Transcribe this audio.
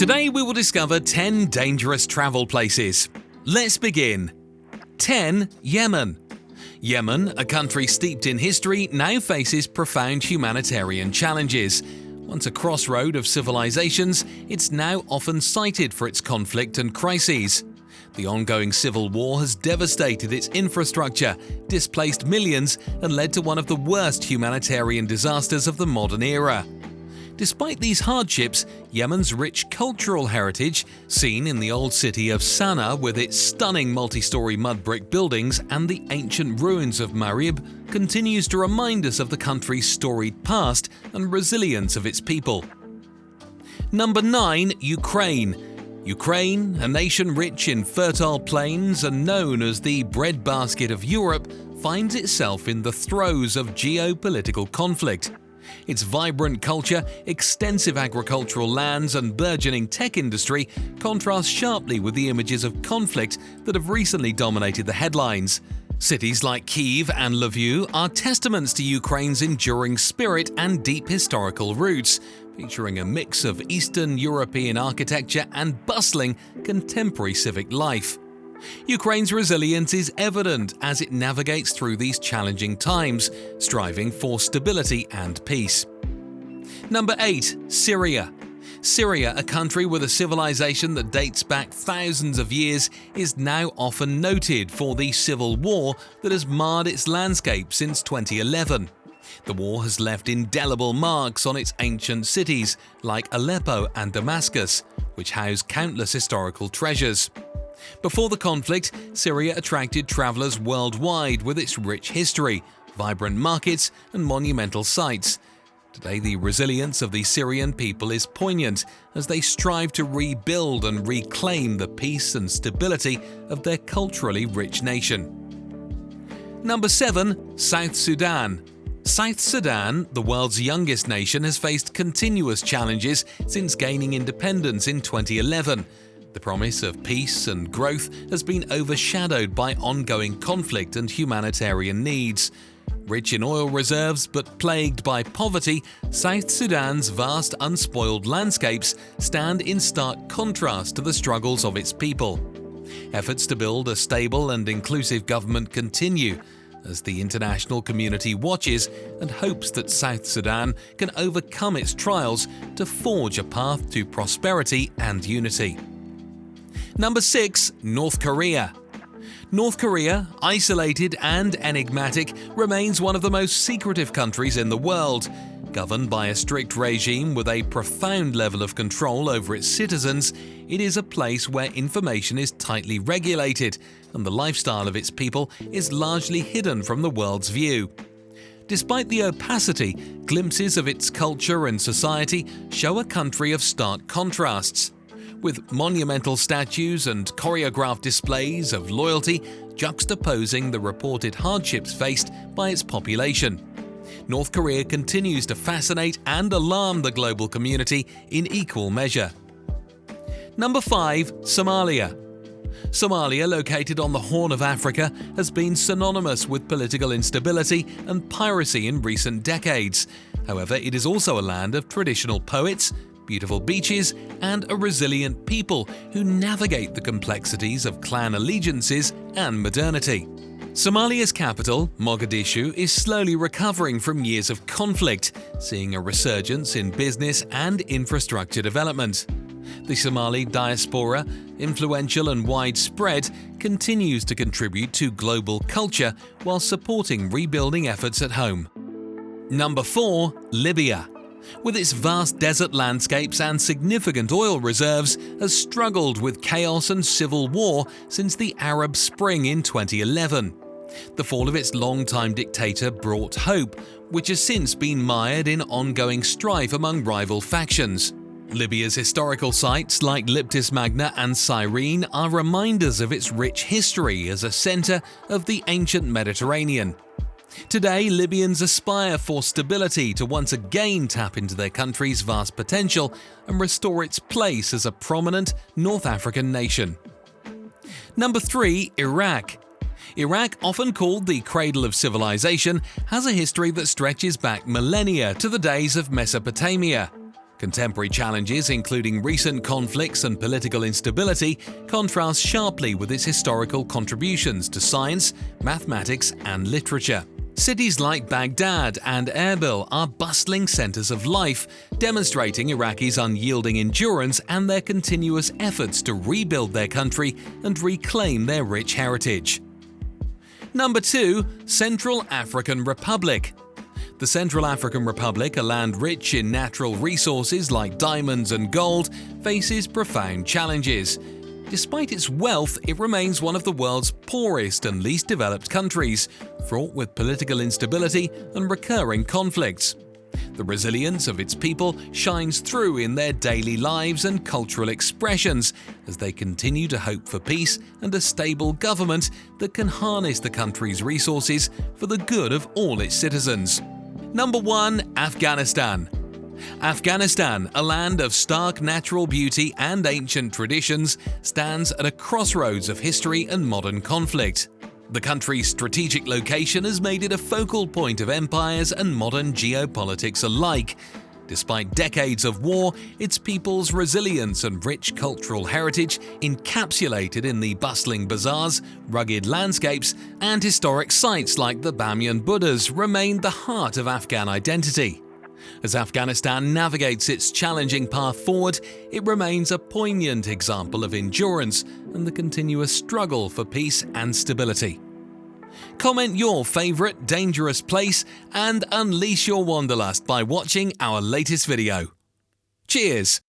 Today we will discover 10 dangerous travel places. Let's begin. 10. Yemen. Yemen, a country steeped in history, now faces profound humanitarian challenges. Once a crossroad of civilizations, it's now often cited for its conflict and crises. The ongoing civil war has devastated its infrastructure, displaced millions, and led to one of the worst humanitarian disasters of the modern era. Despite these hardships, Yemen's rich cultural heritage, seen in the old city of Sana'a with its stunning multi-story mud brick buildings and the ancient ruins of Marib, continues to remind us of the country's storied past and resilience of its people. Number 9. Ukraine. Ukraine, a nation rich in fertile plains and known as the breadbasket of Europe, finds itself in the throes of geopolitical conflict. Its vibrant culture, extensive agricultural lands and burgeoning tech industry contrast sharply with the images of conflict that have recently dominated the headlines. Cities like Kyiv and Lviv are testaments to Ukraine's enduring spirit and deep historical roots, featuring a mix of Eastern European architecture and bustling contemporary civic life. Ukraine's resilience is evident as it navigates through these challenging times, striving for stability and peace. Number 8. Syria. Syria, a country with a civilization that dates back thousands of years, is now often noted for the civil war that has marred its landscape since 2011. The war has left indelible marks on its ancient cities like Aleppo and Damascus, which house countless historical treasures. Before the conflict, Syria attracted travelers worldwide with its rich history, vibrant markets, and monumental sites. Today, the resilience of the Syrian people is poignant as they strive to rebuild and reclaim the peace and stability of their culturally rich nation. Number 7. South Sudan. South Sudan, the world's youngest nation, has faced continuous challenges since gaining independence in 2011. The promise of peace and growth has been overshadowed by ongoing conflict and humanitarian needs. Rich in oil reserves but plagued by poverty, South Sudan's vast unspoiled landscapes stand in stark contrast to the struggles of its people. Efforts to build a stable and inclusive government continue, as the international community watches and hopes that South Sudan can overcome its trials to forge a path to prosperity and unity. Number 6. North Korea. North Korea, isolated and enigmatic, remains one of the most secretive countries in the world. Governed by a strict regime with a profound level of control over its citizens, it is a place where information is tightly regulated and the lifestyle of its people is largely hidden from the world's view. Despite the opacity, glimpses of its culture and society show a country of stark contrasts. With monumental statues and choreographed displays of loyalty juxtaposing the reported hardships faced by its population. North Korea continues to fascinate and alarm the global community in equal measure. Number 5. Somalia. Somalia, located on the Horn of Africa, has been synonymous with political instability and piracy in recent decades. However, it is also a land of traditional poets, beautiful beaches, and a resilient people who navigate the complexities of clan allegiances and modernity. Somalia's capital, Mogadishu, is slowly recovering from years of conflict, seeing a resurgence in business and infrastructure development. The Somali diaspora, influential and widespread, continues to contribute to global culture while supporting rebuilding efforts at home. Number 4. Libya. With its vast desert landscapes and significant oil reserves, has struggled with chaos and civil war since the Arab Spring in 2011. The fall of its longtime dictator brought hope, which has since been mired in ongoing strife among rival factions. Libya's historical sites like Liptis Magna and Cyrene are reminders of its rich history as a center of the ancient Mediterranean. Today, Libyans aspire for stability to once again tap into their country's vast potential and restore its place as a prominent North African nation. Number 3. Iraq. Iraq, often called the cradle of civilization, has a history that stretches back millennia to the days of Mesopotamia. Contemporary challenges, including recent conflicts and political instability, contrast sharply with its historical contributions to science, mathematics, and literature. Cities like Baghdad and Erbil are bustling centers of life, demonstrating Iraqis' unyielding endurance and their continuous efforts to rebuild their country and reclaim their rich heritage. Number 2. Central African Republic. The Central African Republic, a land rich in natural resources like diamonds and gold, faces profound challenges. Despite its wealth, it remains one of the world's poorest and least developed countries, fraught with political instability and recurring conflicts. The resilience of its people shines through in their daily lives and cultural expressions as they continue to hope for peace and a stable government that can harness the country's resources for the good of all its citizens. Number 1. Afghanistan. Afghanistan, a land of stark natural beauty and ancient traditions, stands at a crossroads of history and modern conflict. The country's strategic location has made it a focal point of empires and modern geopolitics alike. Despite decades of war, its people's resilience and rich cultural heritage, encapsulated in the bustling bazaars, rugged landscapes, and historic sites like the Bamyan Buddhas, remain the heart of Afghan identity. As Afghanistan navigates its challenging path forward, it remains a poignant example of endurance and the continuous struggle for peace and stability. Comment your favorite dangerous place and unleash your wanderlust by watching our latest video. Cheers!